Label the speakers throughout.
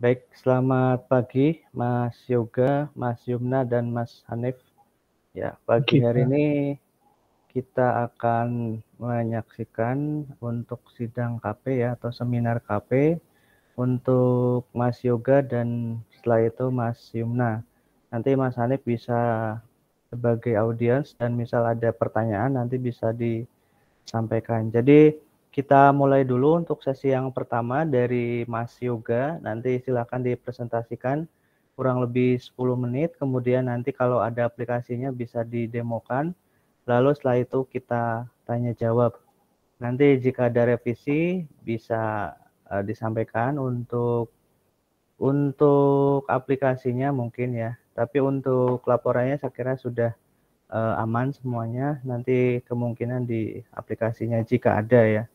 Speaker 1: Baik, selamat pagi Mas Yoga, Mas Yumna, dan Mas Hanif. Ya, pagi
Speaker 2: Oke,
Speaker 1: hari
Speaker 2: Pak.
Speaker 1: ini kita akan menyaksikan untuk sidang KP ya, atau seminar KP untuk Mas Yoga dan setelah itu Mas Yumna. Nanti Mas Hanif bisa sebagai audiens dan misal ada pertanyaan nanti bisa disampaikan. Jadi kita mulai dulu untuk sesi yang pertama dari Mas Yoga. Nanti silakan dipresentasikan kurang lebih 10 menit. Kemudian nanti kalau ada aplikasinya bisa didemokan. Lalu setelah itu kita tanya jawab. Nanti jika ada revisi bisa disampaikan untuk aplikasinya mungkin ya. Tapi untuk laporannya saya kira sudah aman semuanya. Nanti kemungkinan di aplikasinya jika ada ya.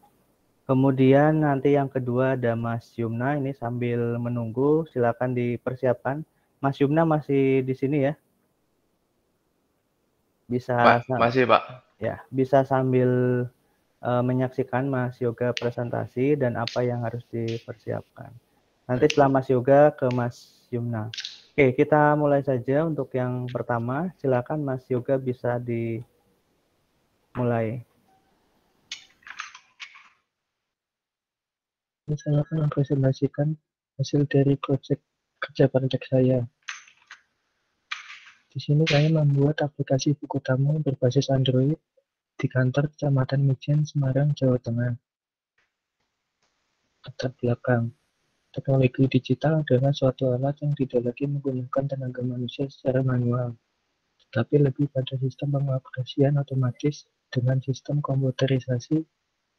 Speaker 1: Kemudian nanti yang kedua ada Mas Yumna, ini sambil menunggu silakan dipersiapkan. Mas Yumna masih di sini ya? Bisa
Speaker 3: Masih, Pak.
Speaker 1: ya, bisa sambil menyaksikan Mas Yoga presentasi dan apa yang harus dipersiapkan. Nanti setelah Mas Yoga ke Mas Yumna. Oke, kita mulai saja untuk yang pertama. Silakan Mas Yoga bisa dimulai.
Speaker 2: Saya akan mempresentasikan hasil dari proyek kerja praktek saya. Di sini saya membuat aplikasi buku tamu berbasis Android di kantor Kecamatan Mijen, Semarang, Jawa Tengah. Latar belakang. Teknologi digital adalah suatu alat yang tidak lagi menggunakan tenaga manusia secara manual, tetapi lebih pada sistem pengoperasian otomatis dengan sistem komputerisasi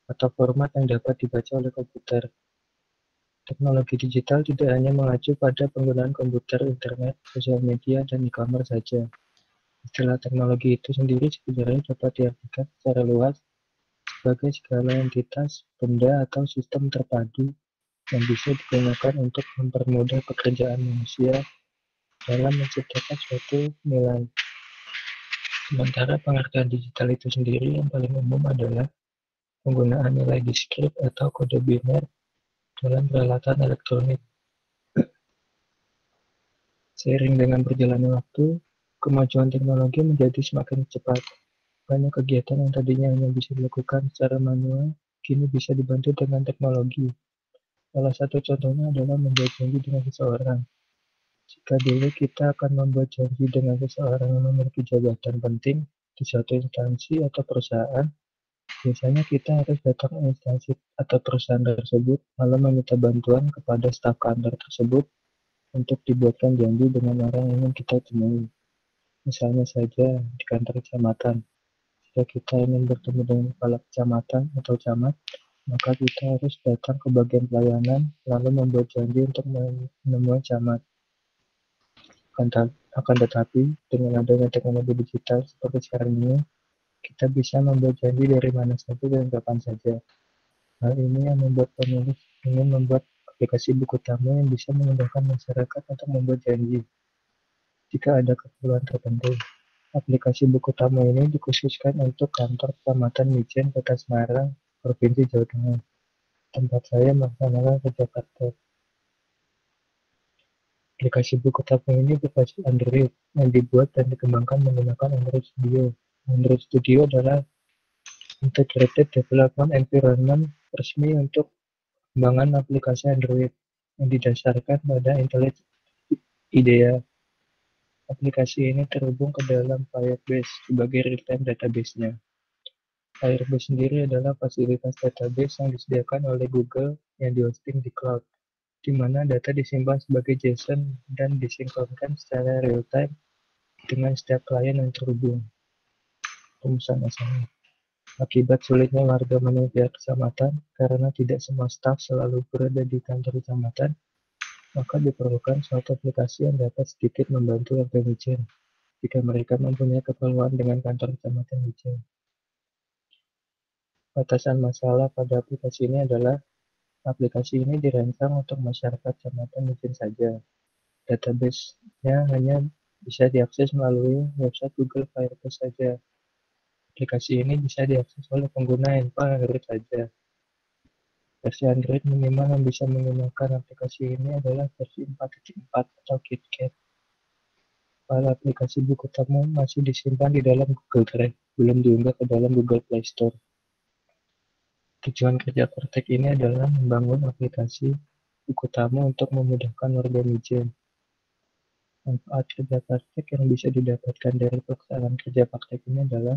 Speaker 2: atau format yang dapat dibaca oleh komputer. Teknologi digital tidak hanya mengacu pada penggunaan komputer, internet, sosial media, dan e-commerce saja. Istilah teknologi itu sendiri sebenarnya dapat diartikan secara luas sebagai segala entitas, benda, atau sistem terpadu yang bisa digunakan untuk mempermudah pekerjaan manusia dalam menciptakan suatu nilai. Sementara pengertian digital itu sendiri yang paling umum adalah penggunaan nilai diskrit atau kode biner dalam peralatan elektronik. Seiring dengan berjalannya waktu, kemajuan teknologi menjadi semakin cepat. Banyak kegiatan yang tadinya hanya bisa dilakukan secara manual, kini bisa dibantu dengan teknologi. Salah satu contohnya adalah membuat janji dengan seseorang. Jika dulu kita akan membuat janji dengan seseorang yang memiliki jabatan penting di suatu instansi atau perusahaan, biasanya kita harus datang ke instansi atau perusahaan tersebut, lalu meminta bantuan kepada staf kantor tersebut untuk dibuatkan janji dengan orang yang ingin kita temui. Misalnya saja di kantor kecamatan, jika kita ingin bertemu dengan kepala kecamatan atau camat, maka kita harus datang ke bagian pelayanan lalu membuat janji untuk menemui camat. Akan tetapi, dengan adanya teknologi digital seperti sekarang ini, kita bisa membuat janji dari mana saja dan kapan saja. Hal ini yang membuat penulis ingin membuat aplikasi buku tamu yang bisa memudahkan masyarakat untuk membuat janji. Jika ada keperluan tertentu, aplikasi buku tamu ini dikhususkan untuk kantor Kecamatan Mijen, Kota Semarang, Provinsi Jawa Tengah. Tempat saya melaksanakan kerja praktek. Aplikasi buku tamu ini berbasis Android yang dibuat dan dikembangkan menggunakan Android Studio. Android Studio adalah Integrated Development Environment resmi untuk pengembangan aplikasi Android yang didasarkan pada IntelliJ IDEA. Aplikasi ini terhubung ke dalam Firebase sebagai real-time database-nya. Firebase sendiri adalah fasilitas database yang disediakan oleh Google yang dihosting di cloud, di mana data disimpan sebagai JSON dan disinkronkan secara real-time dengan setiap klien yang terhubung. Rumusan asalnya. Akibat sulitnya warga menuju pihak kecamatan karena tidak semua staf selalu berada di kantor kecamatan, maka diperlukan suatu aplikasi yang dapat sedikit membantu warga Mijen jika mereka mempunyai keperluan dengan kantor kecamatan Mijen. Batasan masalah pada aplikasi ini adalah aplikasi ini dirancang untuk masyarakat kecamatan Mijen saja. Database-nya hanya bisa diakses melalui website Google Firebase saja. Aplikasi ini bisa diakses oleh pengguna handphone Android saja. versi Android minimal yang bisa menggunakan aplikasi ini adalah versi 4.4 atau KitKat. File aplikasi buku tamu masih disimpan di dalam Google Drive, belum diunggah ke dalam Google Play Store. Tujuan kerja Praktek ini adalah membangun aplikasi buku tamu untuk memudahkan warga Mijen. Manfaat kerja praktek yang bisa didapatkan dari pelaksanaan kerja praktek ini adalah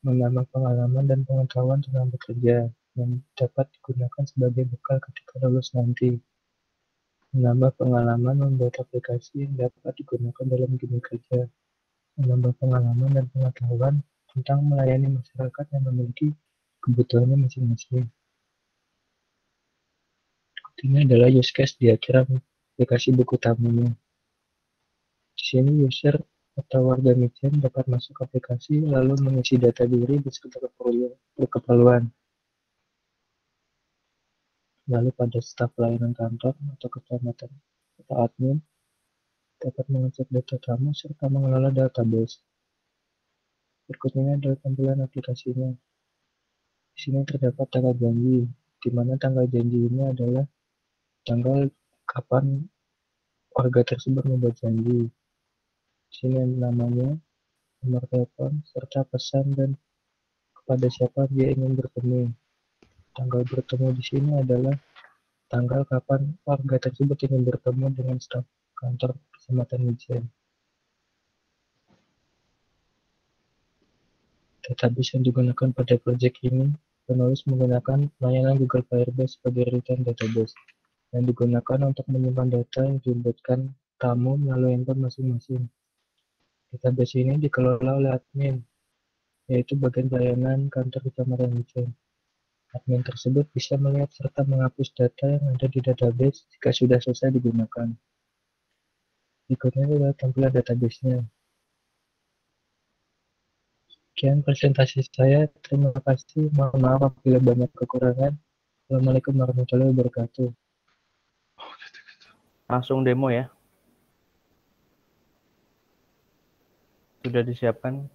Speaker 2: menambah pengalaman dan pengetahuan tentang bekerja yang dapat digunakan sebagai bekal ketika lulus nanti. Menambah pengalaman membuat aplikasi yang dapat digunakan dalam dunia kerja. Menambah pengalaman dan pengetahuan tentang melayani masyarakat yang memiliki kebutuhannya masing-masing. Ini adalah use case diagram aplikasi buku tamunya. Di sini user atau warga Mijen dapat masuk aplikasi lalu mengisi data diri beserta keperluan. Lalu pada staf pelayanan kantor atau kecamatan atau admin dapat mengecek data tamu serta mengelola database. Berikutnya adalah tampilan aplikasinya. Di sini terdapat tanggal janji, di mana tanggal janji ini adalah tanggal kapan warga tersebut membuat janji. Di sini namanya, nomor telepon, serta pesan dan kepada siapa dia ingin bertemu. Tanggal bertemu di sini adalah tanggal kapan warga tersebut ingin bertemu dengan staf kantor Kecamatan Mijen. Database yang digunakan pada proyek ini, penulis menggunakan layanan Google Firebase sebagai return database yang digunakan untuk menyimpan data yang diinputkan tamu melalui handphone masing-masing. Database ini dikelola oleh admin, yaitu bagian pelayanan kantor Kecamatan Mijen. Admin tersebut bisa melihat serta menghapus data yang ada di database jika sudah selesai digunakan. Berikutnya adalah tampilan database-nya. Sekian presentasi saya. Terima kasih. Mohon maaf apabila banyak kekurangan. Assalamualaikum warahmatullahi wabarakatuh.
Speaker 1: Langsung demo ya. Sudah disiapkan.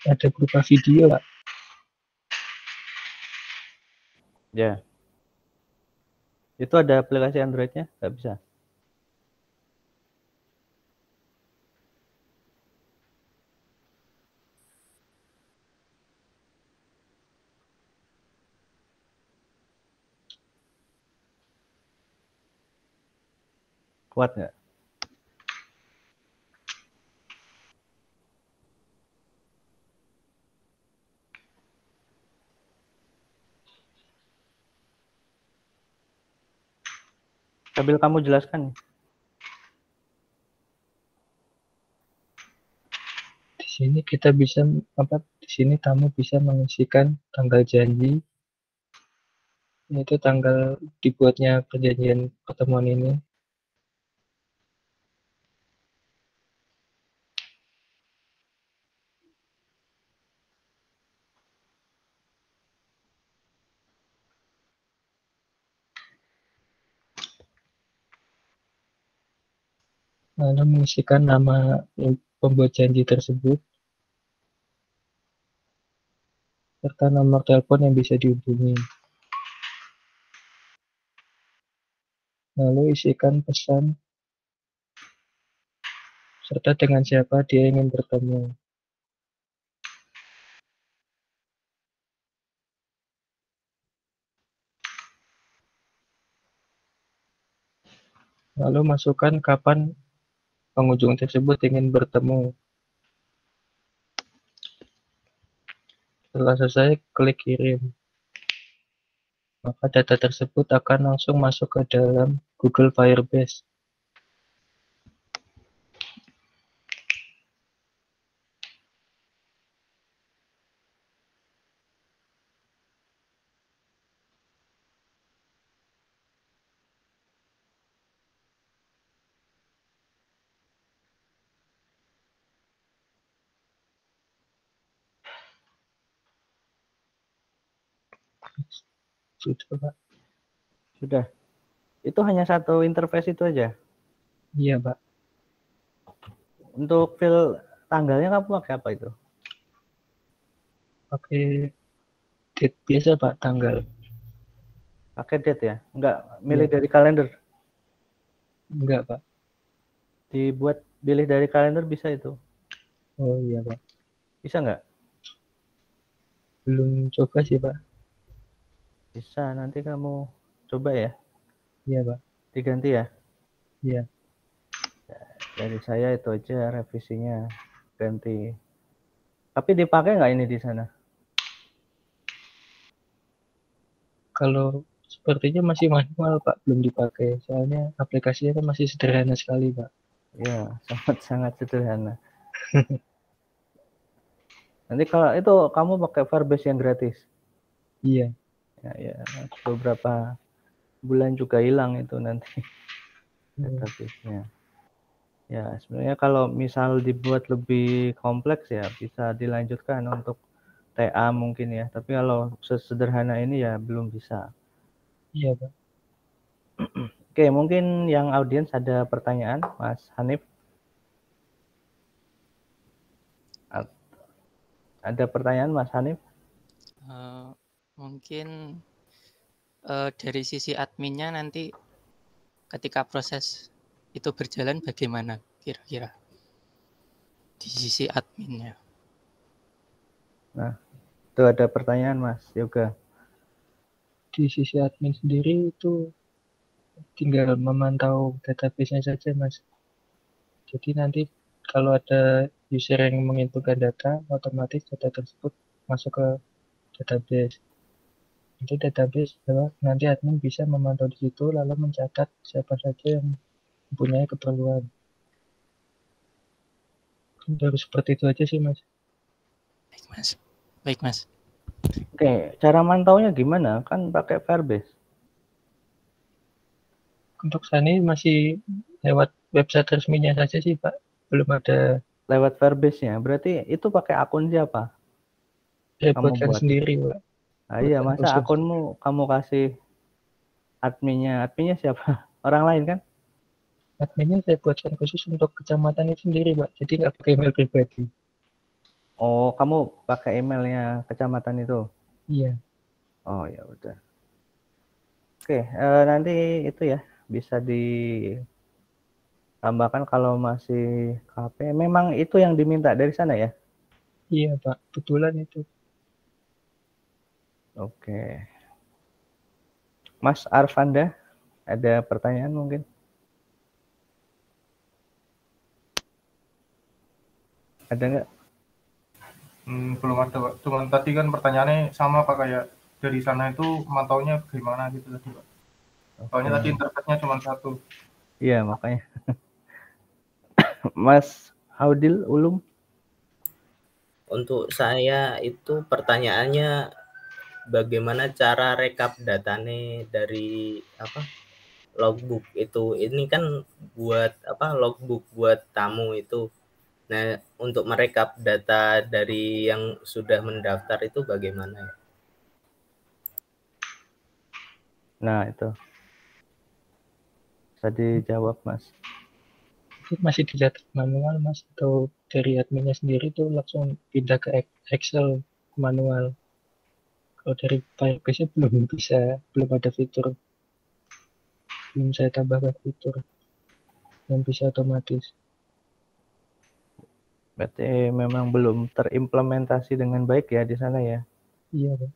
Speaker 2: Ada berupa video, Pak.
Speaker 1: Ya. Itu ada aplikasi Android-nya? Nggak bisa. Kuat nggak? Sambil kamu jelaskan.
Speaker 2: Di sini kita bisa di sini tamu bisa mengisikan tanggal janji, yaitu tanggal dibuatnya perjanjian pertemuan ini. Lalu mengisikan nama pembuat janji tersebut serta nomor telepon yang bisa dihubungi. Lalu isikan pesan serta dengan siapa dia ingin bertemu. Lalu masukkan kapan pengunjung tersebut ingin bertemu. Setelah selesai, klik kirim. Maka data tersebut akan langsung masuk ke dalam Google Firebase. Sudah, Pak.
Speaker 1: Sudah. Itu hanya satu interface itu aja?
Speaker 2: Iya, Pak.
Speaker 1: Untuk fill tanggalnya kamu pakai apa itu?
Speaker 2: Pakai date biasa Pak, tanggal.
Speaker 1: Pakai date ya? Enggak milih
Speaker 2: Iya,
Speaker 1: dari kalender.
Speaker 2: enggak Pak.
Speaker 1: Dibuat pilih dari kalender bisa itu.
Speaker 2: Oh iya Pak.
Speaker 1: Bisa nggak?
Speaker 2: Belum coba sih Pak.
Speaker 1: Bisa, nanti kamu coba ya.
Speaker 2: Iya Pak.
Speaker 1: Diganti ya.
Speaker 2: Iya.
Speaker 1: Dari saya itu aja revisinya. Ganti. Tapi dipakai nggak ini di sana?
Speaker 2: Kalau sepertinya masih manual Pak, belum dipakai. Soalnya aplikasinya kan masih sederhana sekali Pak.
Speaker 1: Ya, sangat-sangat sederhana. Nanti kalau itu kamu pakai Firebase yang gratis.
Speaker 2: Iya.
Speaker 1: Ya, beberapa bulan juga hilang itu nanti database-nya. Ya, sebenarnya kalau misal dibuat lebih kompleks ya bisa dilanjutkan untuk TA mungkin ya. Tapi kalau sesederhana ini ya belum bisa.
Speaker 2: Iya Pak.
Speaker 1: Oke, mungkin yang audiens ada pertanyaan, Mas Hanif? Ada pertanyaan, Mas Hanif?
Speaker 3: Mungkin dari sisi adminnya nanti ketika proses itu berjalan bagaimana kira-kira di sisi adminnya?
Speaker 1: Nah, itu ada pertanyaan, Mas Yoga.
Speaker 2: Di sisi admin sendiri itu tinggal memantau database-nya saja Mas. Jadi nanti kalau ada user yang menginputkan data, otomatis data tersebut masuk ke database. Itu database nanti admin bisa memantau di situ lalu mencatat siapa saja yang mempunyai keperluan. Baru seperti itu aja sih Mas.
Speaker 3: Baik Mas. Baik Mas.
Speaker 1: Oke, cara mantaunya gimana? Kan pakai Firebase.
Speaker 2: Untuk saat ini masih lewat website resminya saja sih Pak. Belum ada.
Speaker 1: Lewat Firebase-nya. Berarti itu pakai akun siapa?
Speaker 2: Saya
Speaker 1: Kamu
Speaker 2: buatkan
Speaker 1: buat.
Speaker 2: sendiri Pak.
Speaker 1: Nah, iya,
Speaker 2: Buatkan
Speaker 1: masa
Speaker 2: khusus.
Speaker 1: akunmu kamu kasih adminnya? Adminnya siapa? Orang lain kan?
Speaker 2: Adminnya saya buatkan khusus untuk kecamatan itu sendiri Pak. Jadi nggak pakai email pribadi.
Speaker 1: Oh, kamu pakai emailnya kecamatan itu?
Speaker 2: Iya.
Speaker 1: Oh, ya udah. Oke, nanti itu ya bisa ditambahkan kalau masih KP. Memang itu yang diminta dari sana ya?
Speaker 2: Iya Pak. Betulan itu.
Speaker 1: Oke. Mas Arfanda, ada pertanyaan mungkin? Ada nggak?
Speaker 4: Belum ada Pak. Cuman tadi kan pertanyaannya sama Pak, kayak dari sana itu mantaunya gimana gitu tadi Pak. Soalnya tadi internetnya cuma satu.
Speaker 1: Iya, makanya. Mas Haudil Ulum?
Speaker 5: Untuk saya itu pertanyaannya bagaimana cara rekap datanya dari logbook itu. Ini kan buat logbook buat tamu itu. Nah, untuk merekap data dari yang sudah mendaftar itu bagaimana ya?
Speaker 1: Nah, itu. Bisa dijawab, Mas.
Speaker 2: Itu masih dicatat manual Mas. Atau dari adminnya sendiri tuh langsung pindah ke Excel manual. Kalau dari Firebase belum bisa. Belum ada fitur. Belum saya tambahkan fitur yang bisa otomatis.
Speaker 1: Berarti memang belum terimplementasi dengan baik ya di sana ya?
Speaker 2: Iya Pak.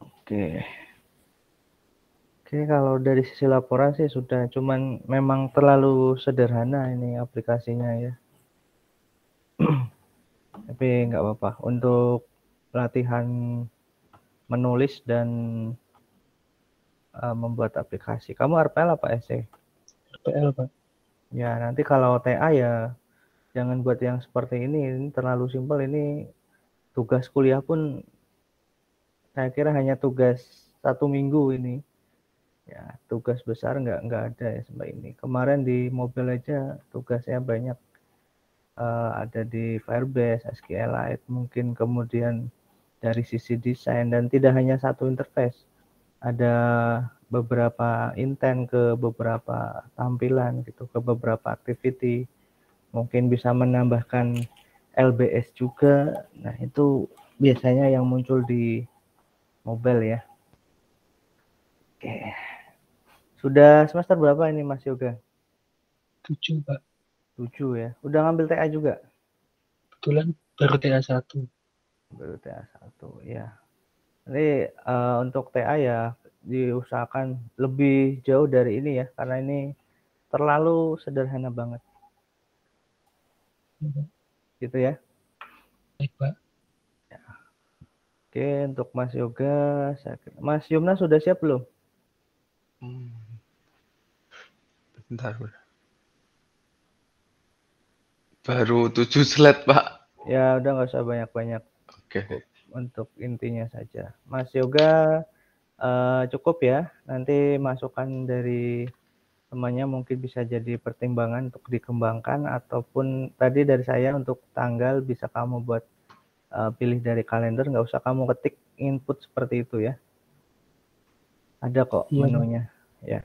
Speaker 1: Oke. Oke, kalau dari sisi laporan sih sudah, cuman memang terlalu sederhana ini aplikasinya ya. Tapi nggak apa-apa. Untuk latihan menulis dan membuat aplikasi. Kamu RPL apa SE?
Speaker 2: RPL Pak.
Speaker 1: Ya, nanti kalau TA ya jangan buat yang seperti ini terlalu simpel. Ini tugas kuliah pun saya kira hanya tugas 1 minggu ini. Ya, tugas besar nggak ada ya sampai ini. Kemarin di mobil aja tugasnya banyak. Ada di Firebase, SQLite, mungkin kemudian dari sisi desain, dan tidak hanya satu interface. Ada beberapa intent ke beberapa tampilan gitu, ke beberapa activity. Mungkin bisa menambahkan LBS juga. Nah, itu biasanya yang muncul di mobile ya. Oke. Sudah semester berapa ini Mas Yoga?
Speaker 2: 7, Pak.
Speaker 1: 7 ya. Udah ngambil TA juga?
Speaker 2: Kebetulan baru TA 1.
Speaker 1: Baru TA 1 ya. Jadi untuk TA ya diusahakan lebih jauh dari ini ya, karena ini terlalu sederhana banget. Gitu ya.
Speaker 2: Baik, Pak.
Speaker 1: Oke, untuk Mas Yoga, Mas Yumna sudah siap belum?
Speaker 6: Bentar. Baru 7 slide, Pak.
Speaker 1: Ya udah nggak usah banyak-banyak.
Speaker 6: Oke.
Speaker 1: Untuk intinya saja. Mas Yoga cukup ya. Nanti masukan dari temannya mungkin bisa jadi pertimbangan untuk dikembangkan, ataupun tadi dari saya untuk tanggal bisa kamu buat pilih dari kalender, nggak usah kamu ketik input seperti itu ya. Ada kok
Speaker 2: Iya,
Speaker 1: menunya ya.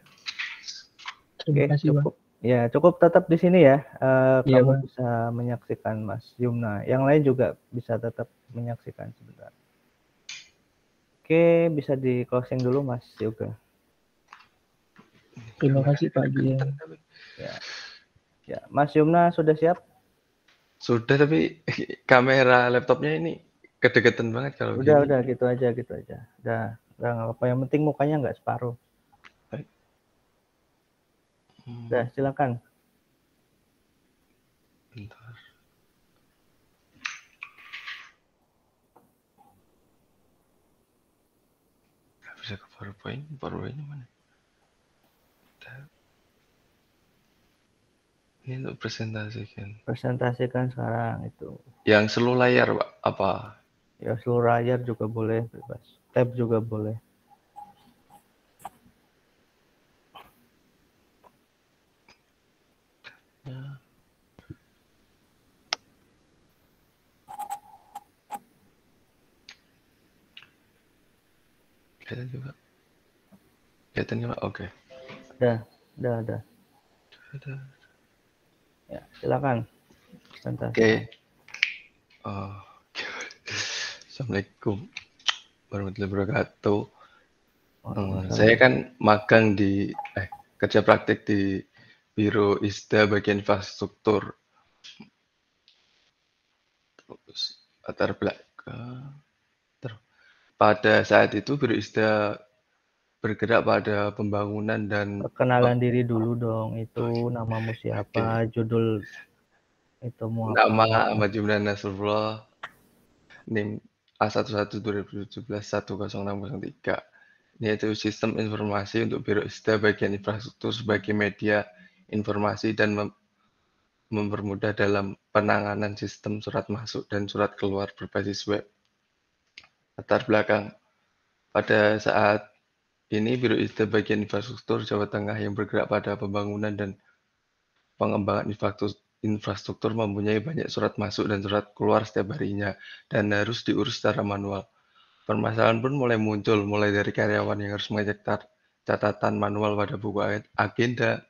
Speaker 2: Terima kasih, Pak.
Speaker 1: cukup. Ya cukup tetap di sini ya.
Speaker 2: Iya,
Speaker 1: Kamu
Speaker 2: Pak.
Speaker 1: bisa menyaksikan Mas Yumna. Yang lain juga bisa tetap menyaksikan sebentar. Oke, bisa di closing dulu Mas Yoga.
Speaker 2: Terima kasih, Pak Gian.
Speaker 1: Ya, Mas Yumna sudah siap?
Speaker 6: Sudah, tapi kamera laptopnya ini kedekatan banget kalau
Speaker 1: Udah,
Speaker 6: gini.
Speaker 1: udah gitu aja. Udah nggak apa. Yang penting mukanya nggak separuh.
Speaker 6: Baik.
Speaker 1: Udah, silakan.
Speaker 6: Bentar. Nggak bisa ke PowerPoint-nya mana? Ini untuk presentasikan.
Speaker 1: Presentasikan sekarang itu.
Speaker 6: Yang seluruh layar, Pak, apa?
Speaker 1: Ya seluruh layar juga boleh, bebas. Tab juga boleh.
Speaker 6: Ya. Kelihatan juga. Kelihatan juga, oke.
Speaker 1: Udah.
Speaker 6: Ada.
Speaker 1: Ya, silakan. Presentasi.
Speaker 6: Oke. Assalamualaikum warahmatullahi wabarakatuh. Saya kan magang di kerja praktik di Biro ISDA bagian infrastruktur. Terus latar belakang. Pada saat itu Biro ISDA bergerak pada pembangunan dan
Speaker 1: Perkenalan diri dulu dong. Itu namamu siapa, judul itu mau apa?
Speaker 6: nama Ahmad Jumlan Nasrullah, NIM A11-2017-10603. Ini yaitu sistem informasi untuk Biro ISDA bagian infrastruktur sebagai media informasi dan mempermudah dalam penanganan sistem surat masuk dan surat keluar berbasis web. Latar belakang. Pada saat ini Biro ISDA bagian infrastruktur Jawa Tengah yang bergerak pada pembangunan dan pengembangan infrastruktur mempunyai banyak surat masuk dan surat keluar setiap harinya dan harus diurus secara manual. Permasalahan pun mulai muncul, mulai dari karyawan yang harus mengecek catatan manual pada buku agenda,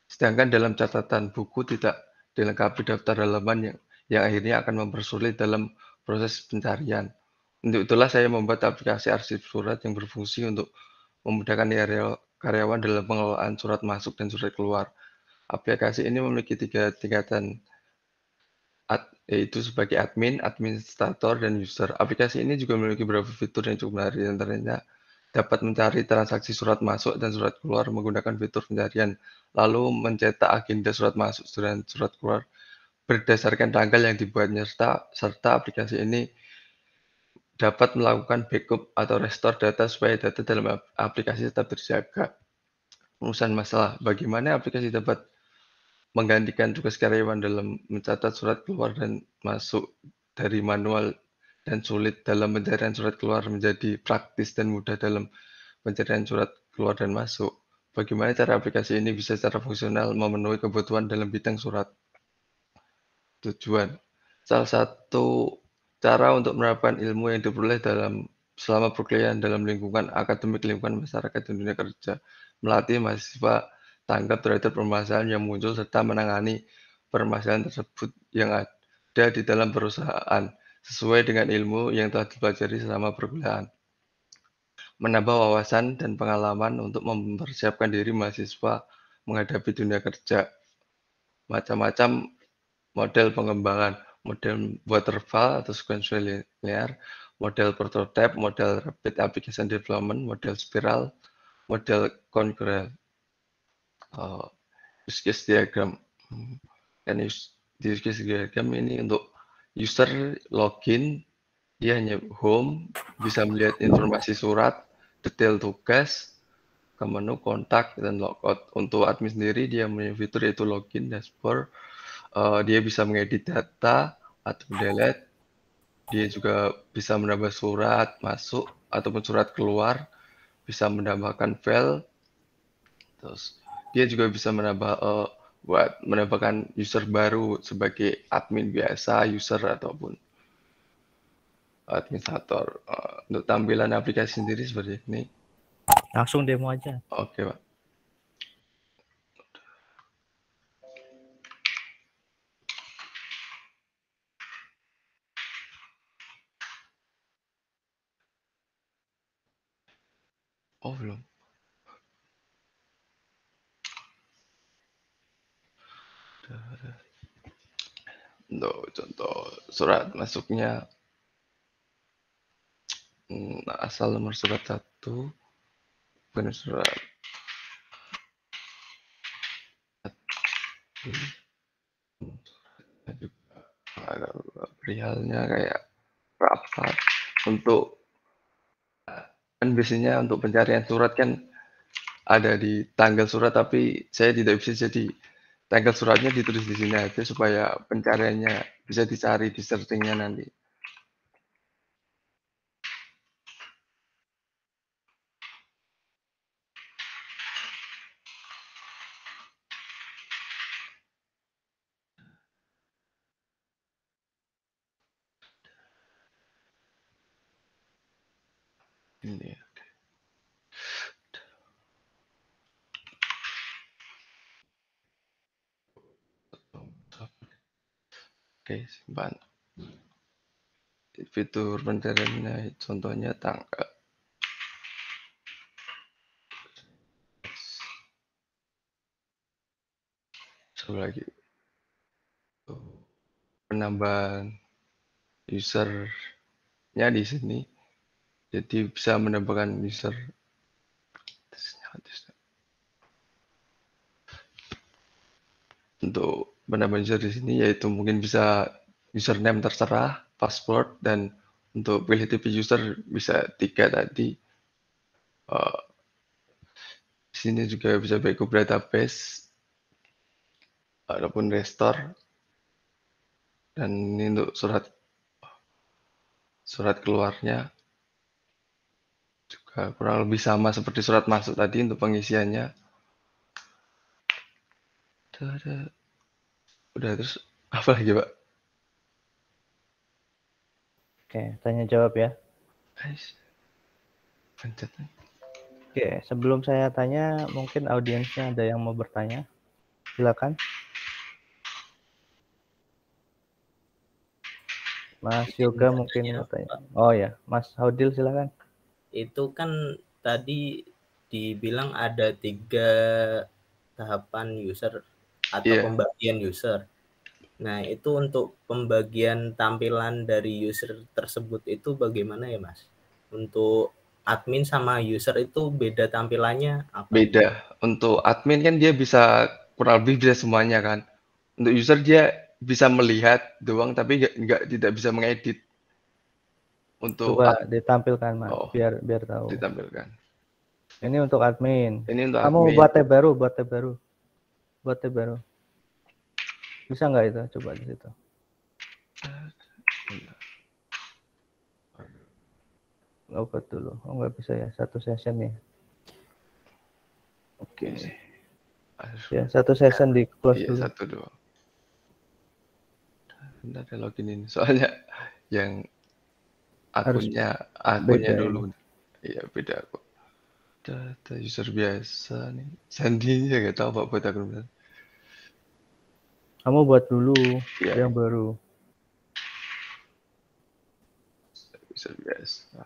Speaker 6: sedangkan dalam catatan buku tidak dilengkapi daftar halaman yang akhirnya akan mempersulit dalam proses pencarian. Untuk itulah saya membuat aplikasi arsip surat yang berfungsi untuk memudahkan karyawan dalam pengelolaan surat masuk dan surat keluar. Aplikasi ini memiliki 3 tingkatan, yaitu sebagai admin, administrator, dan user. Aplikasi ini juga memiliki beberapa fitur yang cukup menarik, antaranya dapat mencari transaksi surat masuk dan surat keluar menggunakan fitur pencarian, lalu mencetak agenda surat masuk dan surat keluar berdasarkan tanggal yang dibuatnya, serta aplikasi ini dapat melakukan backup atau restore data supaya data dalam aplikasi tetap terjaga. Urusan masalah, bagaimana aplikasi dapat menggantikan tugas karyawan dalam mencatat surat keluar dan masuk dari manual dan sulit dalam pencarian surat keluar menjadi praktis dan mudah dalam pencarian surat keluar dan masuk. Bagaimana cara aplikasi ini bisa secara fungsional memenuhi kebutuhan dalam bidang surat? Tujuan. Salah satu cara untuk menerapkan ilmu yang diperoleh selama perkuliahan dalam lingkungan akademik, lingkungan masyarakat, dan dunia kerja, melatih mahasiswa tanggap terhadap permasalahan yang muncul serta menangani permasalahan tersebut yang ada di dalam perusahaan. sesuai dengan ilmu yang telah dipelajari selama perkuliahan. Menambah wawasan dan pengalaman untuk mempersiapkan diri mahasiswa menghadapi dunia kerja. Macam-macam model pengembangan, model waterfall atau sequential linear, model prototype, model rapid application development, model spiral, model concurrent, use case diagram. Dan use case diagram ini untuk user login, dia hanya home, bisa melihat informasi surat, detail tugas, ke menu kontak dan logout. Untuk admin sendiri dia punya fitur yaitu login dashboard. Dia bisa mengedit data atau delete. Dia juga bisa menambah surat masuk ataupun surat keluar, bisa menambahkan file. Terus dia juga bisa buat menambahkan user baru sebagai admin biasa, user ataupun administrator. Untuk tampilan aplikasi sendiri seperti ini.
Speaker 1: Langsung demo aja.
Speaker 6: Oke, Pak. Oh, belum. Untuk contoh surat masuknya, asal nomor surat 1, bukan surat perihalnya kayak rapat. Untuk kan biasanya untuk pencarian surat kan ada di tanggal surat, tapi saya tidak bisa jadi tanggal suratnya ditulis di sini aja supaya pencariannya bisa dicari di searchingnya nanti. Ini. Oke, simpan. Fitur pencariannya contohnya tanggal. Coba lagi. Penambahan usernya di sini. Jadi bisa menambahkan user. Untuk penambahan user di sini yaitu mungkin bisa username terserah, password, dan untuk pilih tipe user bisa 3 tadi. Di sini juga bisa backup database ataupun restore. Dan ini untuk surat keluarnya juga kurang lebih sama seperti surat masuk tadi untuk pengisiannya. Udah, terus apa lagi, Pak?
Speaker 1: Oke, tanya jawab ya.
Speaker 6: Pencet.
Speaker 1: Oke, sebelum saya tanya, mungkin audiensnya ada yang mau bertanya. Silakan. Mas Yoga mungkin mau tanya. Oh ya, Mas Haudil silakan.
Speaker 5: Itu kan tadi dibilang ada 3 tahapan user atau pembagian user. Nah, itu untuk pembagian tampilan dari user tersebut itu bagaimana ya, Mas? Untuk admin sama user itu beda tampilannya apa?
Speaker 6: Beda. Untuk admin kan dia bisa kurang lebih bisa semuanya kan. Untuk user dia bisa melihat doang tapi tidak bisa mengedit. Untuk
Speaker 1: coba ditampilkan, Mas, biar tahu.
Speaker 6: Ditampilkan.
Speaker 1: Ini untuk admin.
Speaker 6: Ini untuk
Speaker 1: kamu
Speaker 6: admin.
Speaker 1: buat tab baru. Bisa nggak itu? Coba di situ. Buat dulu. Oh, nggak bisa ya, satu session nih. Oke. Ya, satu session di close dulu.
Speaker 6: Iya, 1 doang. Bentar ada login ini. Soalnya yang akunnya dulu. Iya, beda kok. Data user biasa nih. Sandinya nggak tahu Pak buat akun.
Speaker 1: Kamu buat dulu yang baru.
Speaker 6: user biasa.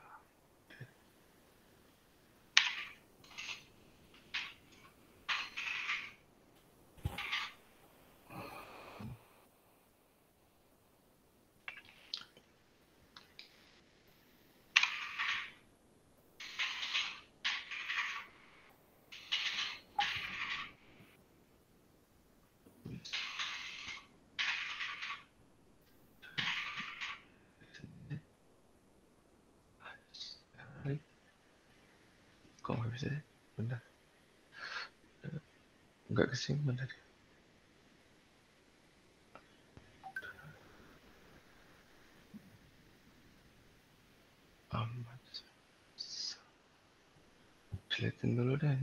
Speaker 6: Kok nggak bisa? Bentar. Nggak kesimpan tadi. Amat. Dilihatin dulu deh.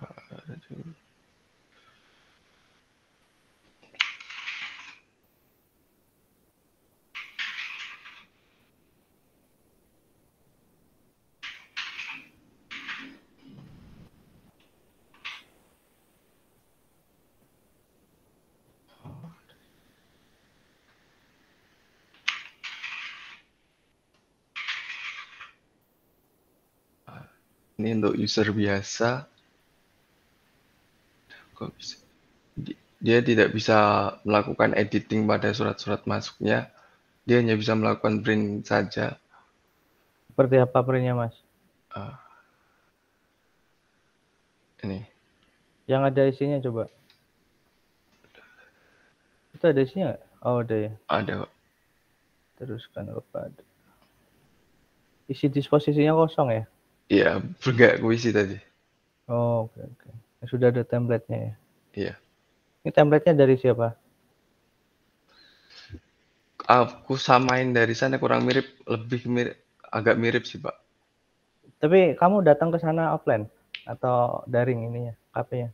Speaker 6: Aduh. Ini untuk user biasa. Kok bisa? Dia tidak bisa melakukan editing pada surat-surat masuknya. Dia hanya bisa melakukan print saja.
Speaker 1: Seperti apa printnya, Mas?
Speaker 6: Ini.
Speaker 1: Yang ada isinya coba. Itu ada isinya nggak? Oh, ada ya.
Speaker 6: Ada, Pak.
Speaker 1: Teruskan kepada. Isi disposisinya kosong ya?
Speaker 6: Iya, enggak kuisi tadi.
Speaker 1: Oh, oke. Sudah ada template-nya ya?
Speaker 6: Iya.
Speaker 1: Ini template-nya dari siapa?
Speaker 6: Aku samain dari sana kurang mirip, agak mirip sih, Pak.
Speaker 1: Tapi kamu datang ke sana offline atau daring ininya, KP-nya?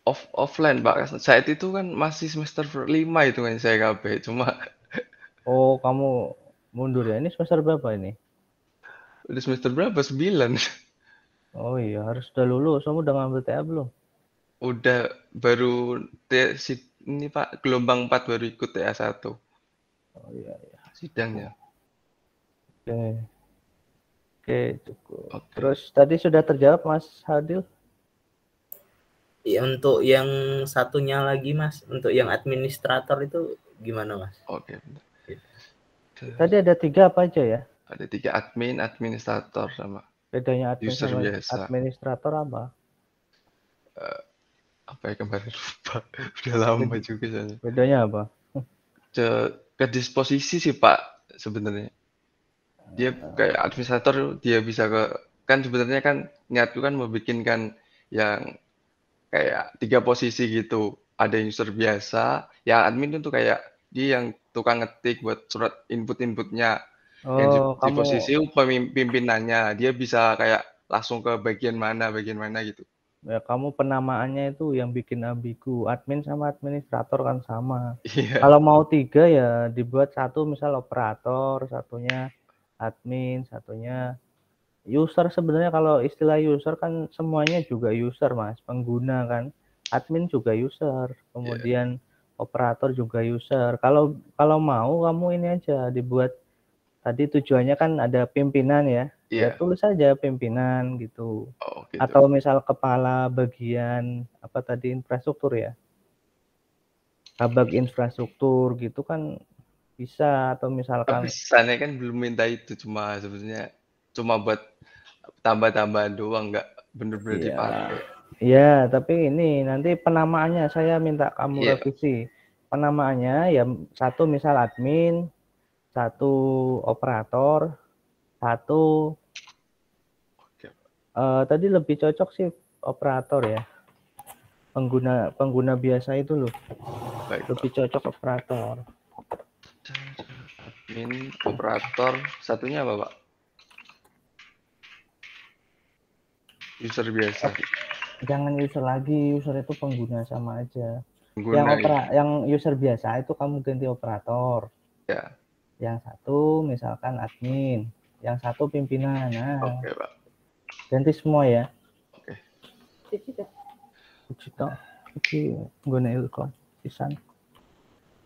Speaker 6: Offline, Pak. Saat itu kan masih semester 5 itu kan saya KP. Cuma
Speaker 1: Oh, kamu mundur ya? Ini semester berapa ini?
Speaker 6: udah semester berapa? 9.
Speaker 1: Oh iya, harus udah lulus. Kamu udah ngambil TA belum?
Speaker 6: Udah baru ini Pak, gelombang 4 baru ikut TA1
Speaker 1: Oh iya.
Speaker 6: sidangnya.
Speaker 1: Oke, cukup.
Speaker 6: Oke.
Speaker 1: Terus tadi sudah terjawab Mas Hadil?
Speaker 5: Ya, untuk yang satunya lagi Mas, untuk yang administrator itu gimana Mas?
Speaker 6: Oke.
Speaker 1: Tadi ada 3 apa aja ya?
Speaker 6: Ada 3 admin, administrator sama
Speaker 1: Bedanya admin
Speaker 6: user
Speaker 1: sama
Speaker 6: biasa.
Speaker 1: administrator apa?
Speaker 6: Apa ya kemarin lupa. Udah lama juga soalnya.
Speaker 1: Bedanya apa?
Speaker 6: Ke disposisi sih Pak sebenarnya. Dia kayak administrator, dia bisa kan sebenarnya kan niatku kan membikinkan yang kayak 3 posisi gitu. Ada yang user biasa, yang admin itu kayak dia yang tukang ngetik buat surat input-inputnya. Yang di
Speaker 1: kamu
Speaker 6: posisi pimpinannya, dia bisa kayak langsung ke bagian mana gitu.
Speaker 1: ya kamu penamaannya itu yang bikin ambigu. Admin sama administrator kan sama.
Speaker 6: Iya.
Speaker 1: Kalau mau 3 ya dibuat satu misal operator, satunya admin, satunya user. Sebenarnya kalau istilah user kan semuanya juga user Mas, pengguna kan. Admin juga user, kemudian operator juga user. Kalau mau kamu ini aja dibuat, tadi tujuannya kan ada pimpinan ya. Ya tulis saja pimpinan gitu.
Speaker 6: Oh, gitu.
Speaker 1: Atau misal kepala bagian apa tadi infrastruktur ya. Kabag infrastruktur gitu kan bisa, atau misalkan
Speaker 6: Tapi sana kan belum minta itu, sebenarnya cuma buat tambah-tambahan doang, nggak bener-bener dipakai.
Speaker 1: Iya, tapi ini nanti penamaannya saya minta kamu revisi. Penamaannya ya satu misal admin, satu operator, satu tadi lebih cocok sih operator ya. Pengguna biasa itu loh.
Speaker 6: Baik,
Speaker 1: lebih cocok operator.
Speaker 6: Admin, operator, satunya apa Pak? User biasa.
Speaker 1: Jangan user lagi, user itu pengguna sama aja.
Speaker 6: Pengguna,
Speaker 1: yang user biasa itu kamu ganti operator.
Speaker 6: Ya.
Speaker 1: Yang satu misalkan admin, yang satu pimpinan. Nah,
Speaker 6: Oke, Pak.
Speaker 1: ganti semua ya.
Speaker 6: Oke.
Speaker 1: Iki nggone ilkon sisan.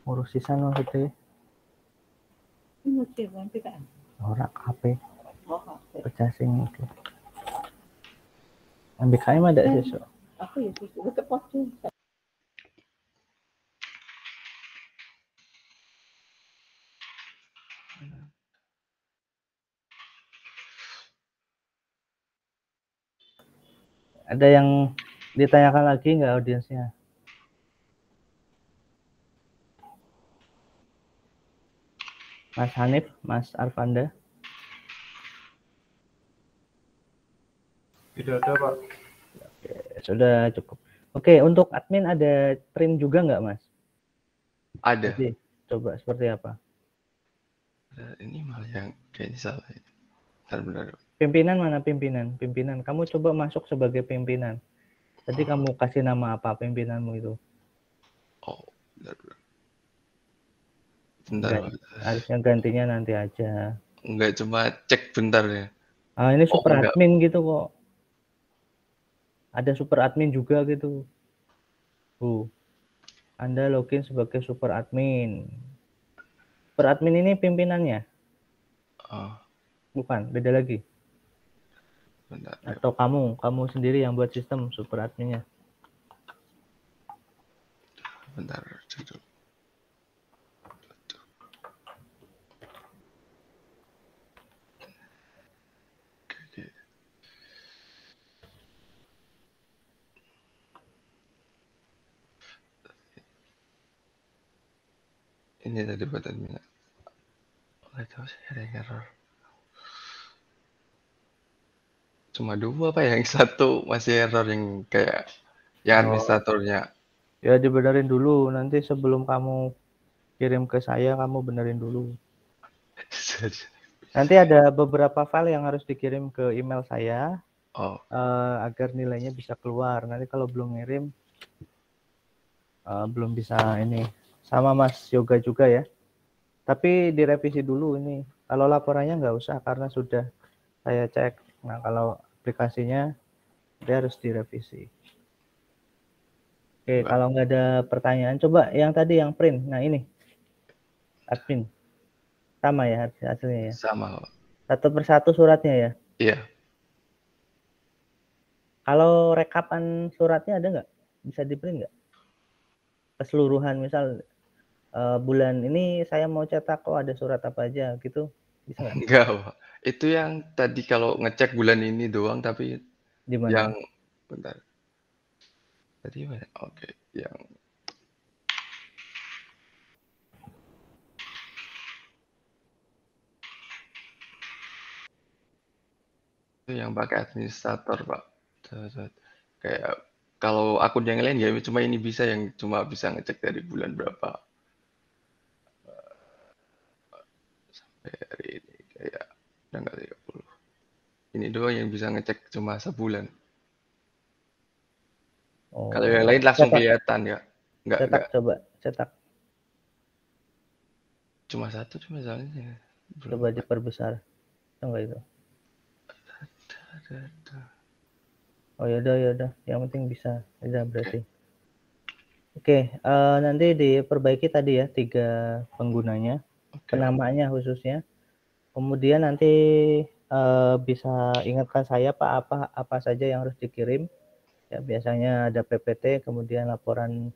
Speaker 1: Ngurus sisan maksudnya. Ora HP.
Speaker 7: Oh, HP.
Speaker 1: Pecasing itu. MBKM ada sesuk.
Speaker 7: Aku ya susu kepodo.
Speaker 1: Ada yang ditanyakan lagi nggak audiensnya? Mas Hanif, Mas Arfanda?
Speaker 4: Tidak ada, Pak.
Speaker 1: Oke, sudah cukup. Oke, untuk admin ada trim juga nggak, Mas?
Speaker 6: Ada.
Speaker 1: Jadi, coba seperti apa?
Speaker 6: Ini malah yang kayaknya salah. Benar-benar.
Speaker 1: Pimpinan mana pimpinan? Pimpinan. Kamu coba masuk sebagai pimpinan. Tadi kamu kasih nama apa pimpinanmu itu?
Speaker 6: Oh, benar-benar. Bentar, Pak.
Speaker 1: Harusnya gantinya nanti aja.
Speaker 6: Enggak, cuma cek bentar ya.
Speaker 1: Ah, ini super
Speaker 6: enggak.
Speaker 1: admin gitu kok. Ada super admin juga gitu. Anda login sebagai super admin. Super admin ini pimpinannya?
Speaker 6: Oh,
Speaker 1: Bukan, beda lagi.
Speaker 6: bentar.
Speaker 1: Atau kamu sendiri yang buat sistem super adminnya?
Speaker 6: Bentar, cek dulu. Oke. Ini tadi buat admin. Nggak tahu sih ada yang error. Cuma 2 apa yang satu masih error yang kayak yang administratornya.
Speaker 1: Ya dibenerin dulu, nanti sebelum kamu kirim ke saya, kamu benerin dulu. Nanti ada beberapa file yang harus dikirim ke email saya, agar nilainya bisa keluar. Nanti kalau belum ngirim, belum bisa ini. Sama Mas Yoga juga ya. Tapi direvisi dulu ini. Kalau laporannya nggak usah karena sudah saya cek. Nah kalau aplikasinya dia harus direvisi. Oke, kalau nggak ada pertanyaan, coba yang tadi yang print. Nah ini, admin. Sama ya hasilnya ya?
Speaker 6: Sama.
Speaker 1: Satu persatu suratnya ya?
Speaker 6: Iya.
Speaker 1: Kalau rekapan suratnya ada nggak? Bisa di print nggak? Keseluruhan misal bulan ini saya mau cetak kok ada surat apa aja gitu, bisa nggak?
Speaker 6: Enggak, Pak. Itu yang tadi kalau ngecek bulan ini doang, tapi
Speaker 1: Dimana?
Speaker 6: yang bentar. Tadi mana? Oke, yang itu yang pakai administrator, Pak. Kayak kalau akun yang lain ya cuma ini bisa yang cuma bisa ngecek dari bulan berapa. Sampai hari ini kayak tanggal 30. Ini doang yang bisa ngecek cuma sebulan.
Speaker 1: Oh,
Speaker 6: kalau yang lain langsung kelihatan ya. Enggak.
Speaker 1: Coba cetak.
Speaker 6: Cuma satu cuma soalnya.
Speaker 1: Coba diperbesar. Enggak itu. Oh yaudah. Yang penting bisa. Udah berarti. Oke, nanti diperbaiki tadi ya 3 penggunanya. Penamaannya khususnya. Kemudian nanti bisa ingatkan saya Pak apa saja yang harus dikirim. Ya biasanya ada PPT, kemudian laporan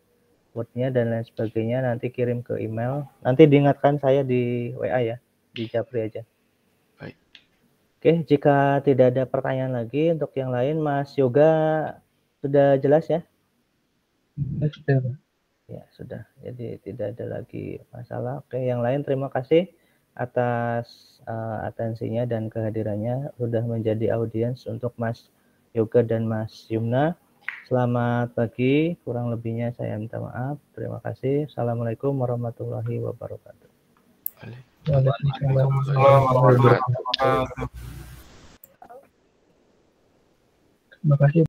Speaker 1: Word-nya dan lain sebagainya, nanti kirim ke email. Nanti diingatkan saya di WA ya, di Japri aja.
Speaker 6: Baik.
Speaker 1: Oke, jika tidak ada pertanyaan lagi untuk yang lain, Mas Yoga sudah jelas ya?
Speaker 2: Sudah, Pak.
Speaker 1: Ya, sudah. Jadi tidak ada lagi masalah. Oke, yang lain terima kasih atas atensinya dan kehadirannya, sudah menjadi audiens untuk Mas Yoga dan Mas Yumna. Selamat pagi, kurang lebihnya saya minta maaf. Terima kasih. Assalamualaikum warahmatullahi wabarakatuh.
Speaker 2: Waalaikumsalam
Speaker 4: warahmatullahi wabarakatuh.
Speaker 2: Terima kasih.